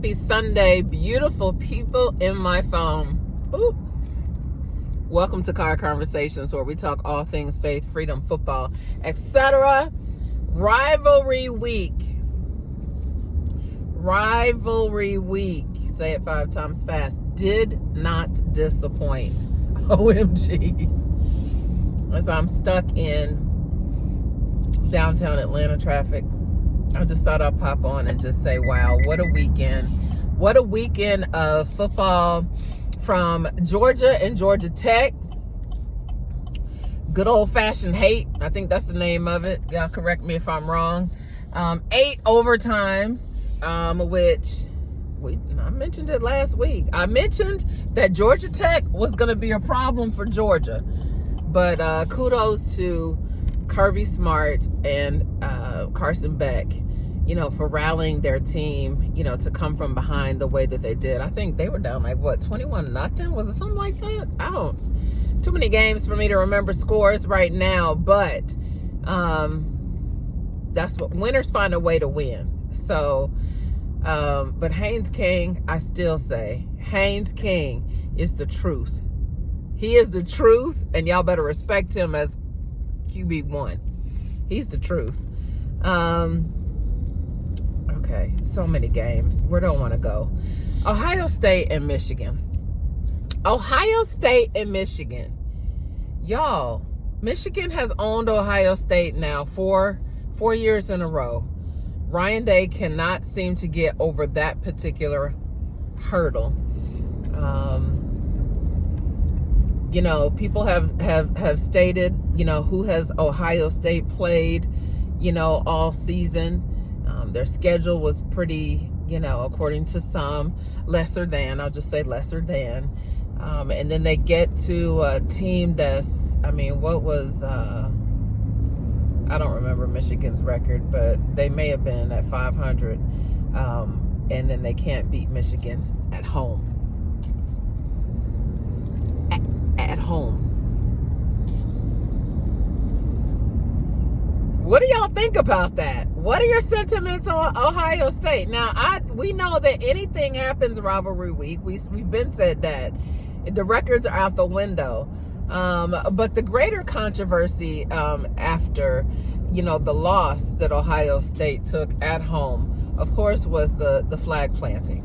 Happy Sunday, beautiful people in my phone. Ooh. Welcome to Car Conversations, where we talk all things faith, freedom, football, etc. Rivalry week. Rivalry week. Say it 5 times fast. Did not disappoint. OMG. As I'm stuck in downtown Atlanta traffic, I just thought I'd pop on and just say, wow, what a weekend. What a weekend of football from Georgia and Georgia Tech. Good old-fashioned hate. I think that's the name of it. Y'all correct me if I'm wrong. 8 overtimes, which I mentioned it last week. I mentioned that Georgia Tech was going to be a problem for Georgia. But kudos to Kirby Smart and Carson Beck, for rallying their team, to come from behind the way that they did. I think they were down 21-0? Was it something like that? Too many games for me to remember scores right now, but that's what winners find a way to win. So, but Haynes King, I still say, Haynes King is the truth. He is the truth, and y'all better respect him as QB1. He's the truth. Okay, so many games. Where do I want to go? Ohio State and Michigan. Ohio State and Michigan. Y'all, Michigan has owned Ohio State now for 4 years in a row. Ryan Day cannot seem to get over that particular hurdle. People have stated, who has Ohio State played, all season. Their schedule was pretty, according to some, lesser than. I'll just say lesser than. And then they get to a team that's, I don't remember Michigan's record, but they may have been at 500. And then they can't beat Michigan at home. At home. What do y'all think about that? What are your sentiments on Ohio State? Now, we know that anything happens rivalry week. We've been said that. The records are out the window. But the greater controversy after, the loss that Ohio State took at home, of course, was the flag planting.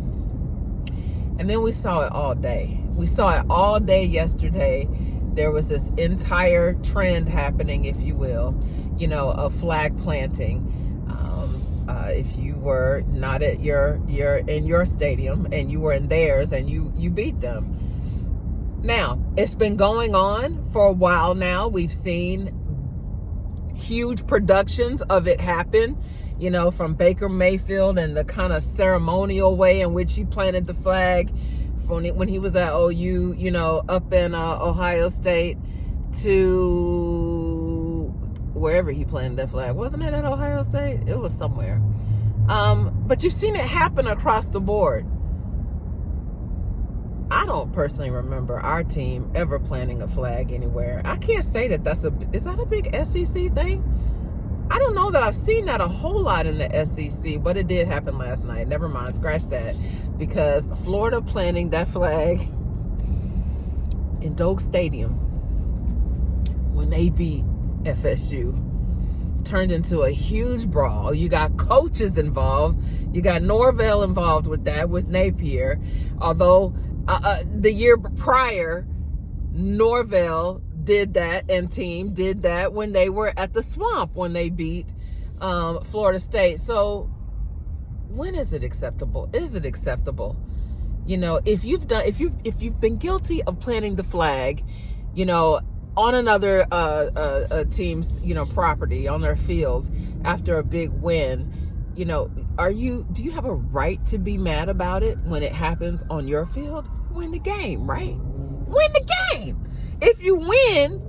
And then we saw it all day. We saw it all day yesterday. There was this entire trend happening, if you will, of flag planting. If you were not at in your stadium and you were in theirs and you beat them. Now, it's been going on for a while now. We've seen huge productions of it happen, from Baker Mayfield and the kind of ceremonial way in which he planted the flag when he was at OU, up in Ohio State, to wherever he planted that flag. Wasn't it at Ohio State? It was somewhere. But you've seen it happen across the board. I don't personally remember our team ever planting a flag anywhere. I can't say that is that a big SEC thing? I don't know that I've seen that a whole lot in the SEC, but it did happen last night. Never mind, scratch that. Because Florida planting that flag in Doak Stadium when they beat FSU turned into a huge brawl. You got coaches involved. You got Norvell involved with that, with Napier. Although the year prior, Norvell did that and team did that when they were at the Swamp when they beat Florida State. So when is it acceptable? Is it acceptable? If you've been guilty of planting the flag, on another team's property, on their field after a big win, do you have a right to be mad about it when it happens on your field? Win the game, right? Win the game. If you win,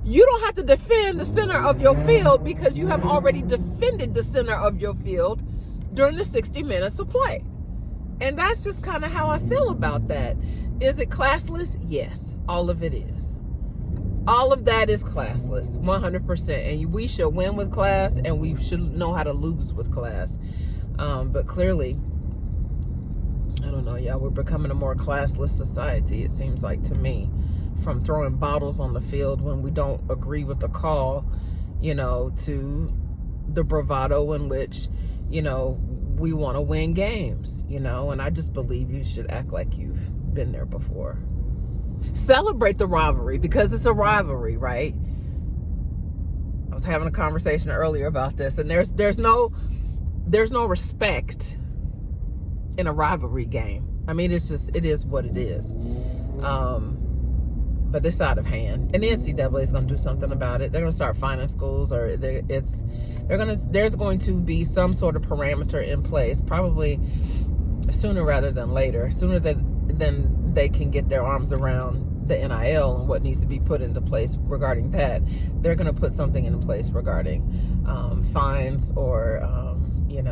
you don't have to defend the center of your field because you have already defended the center of your field during the 60 minutes of play. And that's just kind of how I feel about that. Is it classless? Yes, all of it is. All of that is classless, 100%. And we should win with class, and we should know how to lose with class. But clearly, I don't know, y'all. We're becoming a more classless society, it seems like to me, from throwing bottles on the field when we don't agree with the call, to the bravado in which, we want to win games, and I just believe you should act like you've been there before. Celebrate the rivalry because it's a rivalry, right? I was having a conversation earlier about this, and there's no respect in a rivalry game. I mean, it is what it is. But it's out of hand, and the NCAA is going to do something about it. They're going to start fining schools, or there's going to be some sort of parameter in place, probably sooner rather than later, sooner than they can get their arms around the NIL and what needs to be put into place regarding that. They're going to put something in place regarding fines or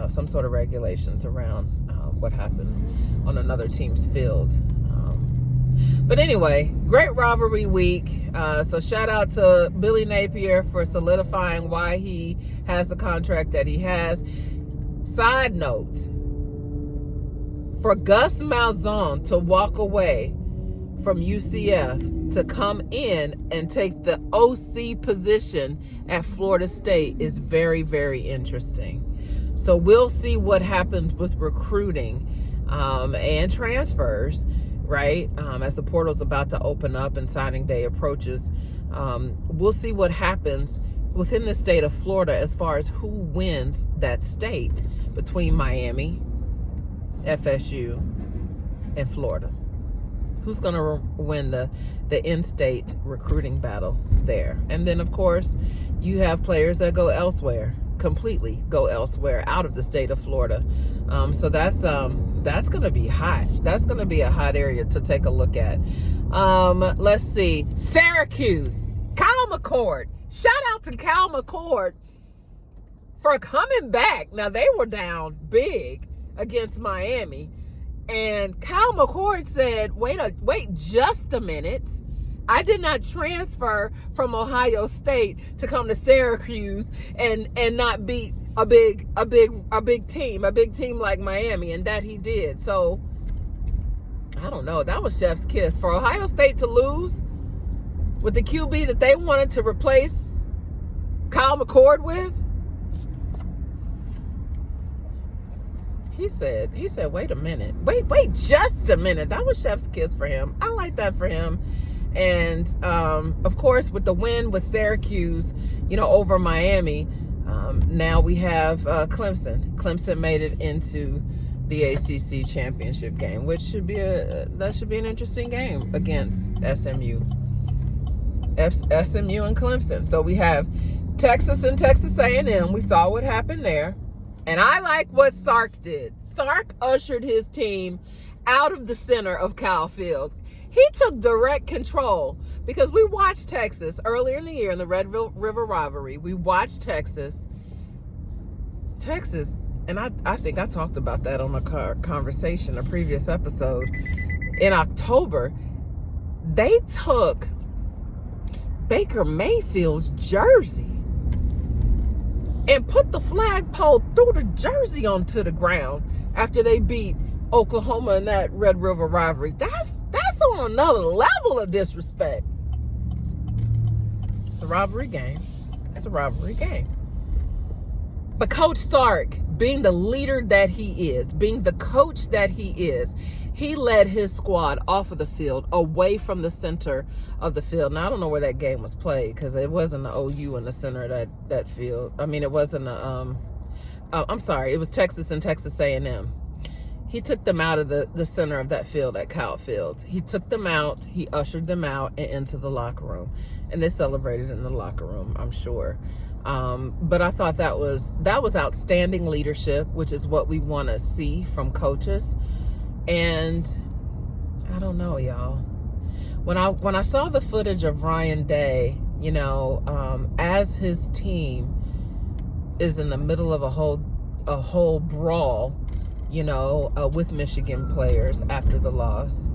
some sort of regulations around what happens on another team's field. But anyway, great rivalry week. So shout out to Billy Napier for solidifying why he has the contract that he has. Side note, for Gus Malzahn to walk away from UCF to come in and take the OC position at Florida State is very, very interesting. So we'll see what happens with recruiting and transfers, right? As the portal's about to open up and signing day approaches, we'll see what happens within the state of Florida as far as who wins that state between Miami, FSU, and Florida. Who's going to win the in-state recruiting battle there? And then, of course, you have players that go elsewhere, completely go elsewhere out of the state of Florida. So that's going to be hot. That's going to be a hot area to take a look at. Let's see. Syracuse, Kyle McCord. Shout out to Kyle McCord for coming back. Now, they were down big against Miami. And Kyle McCord said, wait just a minute. I did not transfer from Ohio State to come to Syracuse and not beat a big team like Miami, and that he did. So I don't know. That was chef's kiss for Ohio State to lose with the QB that they wanted to replace Kyle McCord with. He said, wait a minute. Wait just a minute. That was chef's kiss for him. I like that for him. And, of course, with the win with Syracuse, over Miami, now we have Clemson. Clemson made it into the ACC championship game, which should be an interesting game against SMU and Clemson. So we have Texas and Texas A&M. We saw what happened there. And I like what Sark did. Sark ushered his team out of the center of Kyle Field. He took direct control because we watched Texas earlier in the year in the Red River Rivalry. We watched Texas, and I think I talked about that on a previous episode. In October, they took Baker Mayfield's jersey and put the flagpole through the jersey onto the ground after they beat Oklahoma in that Red River Rivalry. That's on another level of disrespect. It's a rivalry game. But Coach Sark, being the leader that he is, being the coach that he is, he led his squad off of the field, away from the center of the field. Now, I don't know where that game was played because it wasn't the OU in the center of that field. I mean, it wasn't I'm sorry, it was Texas and Texas A&M. He took them out of the center of that field at Kyle Field. He took them out, he ushered them out and into the locker room. And they celebrated in the locker room, I'm sure. But I thought that was outstanding leadership, which is what we want to see from coaches. And I don't know, y'all. When I saw the footage of Ryan Day, as his team is in the middle of a whole brawl, with Michigan players after the loss,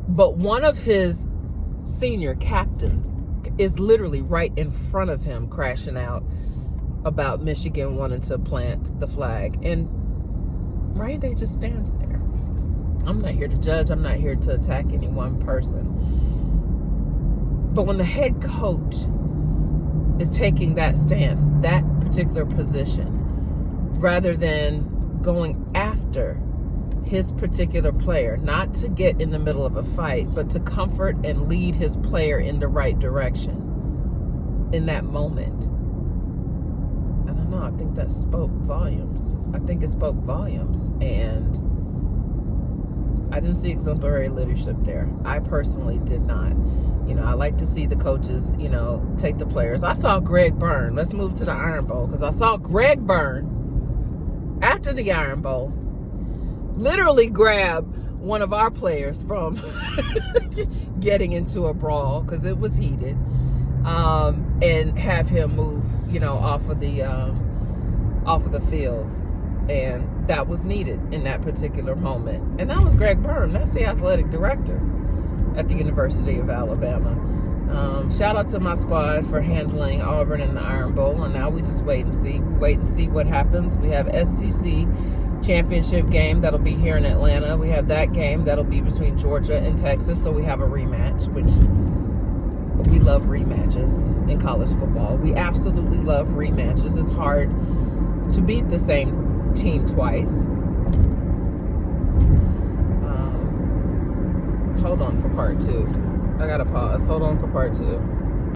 but one of his senior captains is literally right in front of him crashing out about Michigan wanting to plant the flag, and Ryan Day just stands there. I'm not here to judge. I'm not here to attack any one person. But when the head coach is taking that stance, that particular position, rather than going after his particular player, not to get in the middle of a fight, but to comfort and lead his player in the right direction in that moment. I don't know. I think that spoke volumes. I think it spoke volumes. And I didn't see exemplary leadership there. I personally did not. You know, I like to see the coaches, you know, take the players. I saw Greg Byrne. Let's move to the Iron Bowl, because I saw Greg Byrne after the Iron Bowl literally grab one of our players from getting into a brawl, because it was heated, and have him move, you know, off of the field. And that was needed in that particular moment. And that was Greg Byrne. That's the athletic director at the University of Alabama. Shout out to my squad for handling Auburn in the Iron Bowl. And now we just wait and see. We wait and see what happens. We have SEC championship game that'll be here in Atlanta. We have that game that'll be between Georgia and Texas. So we have a rematch, which we love rematches in college football. We absolutely love rematches. It's hard to beat the same team twice. Hold on for part 2. I gotta pause. Hold on for part 2.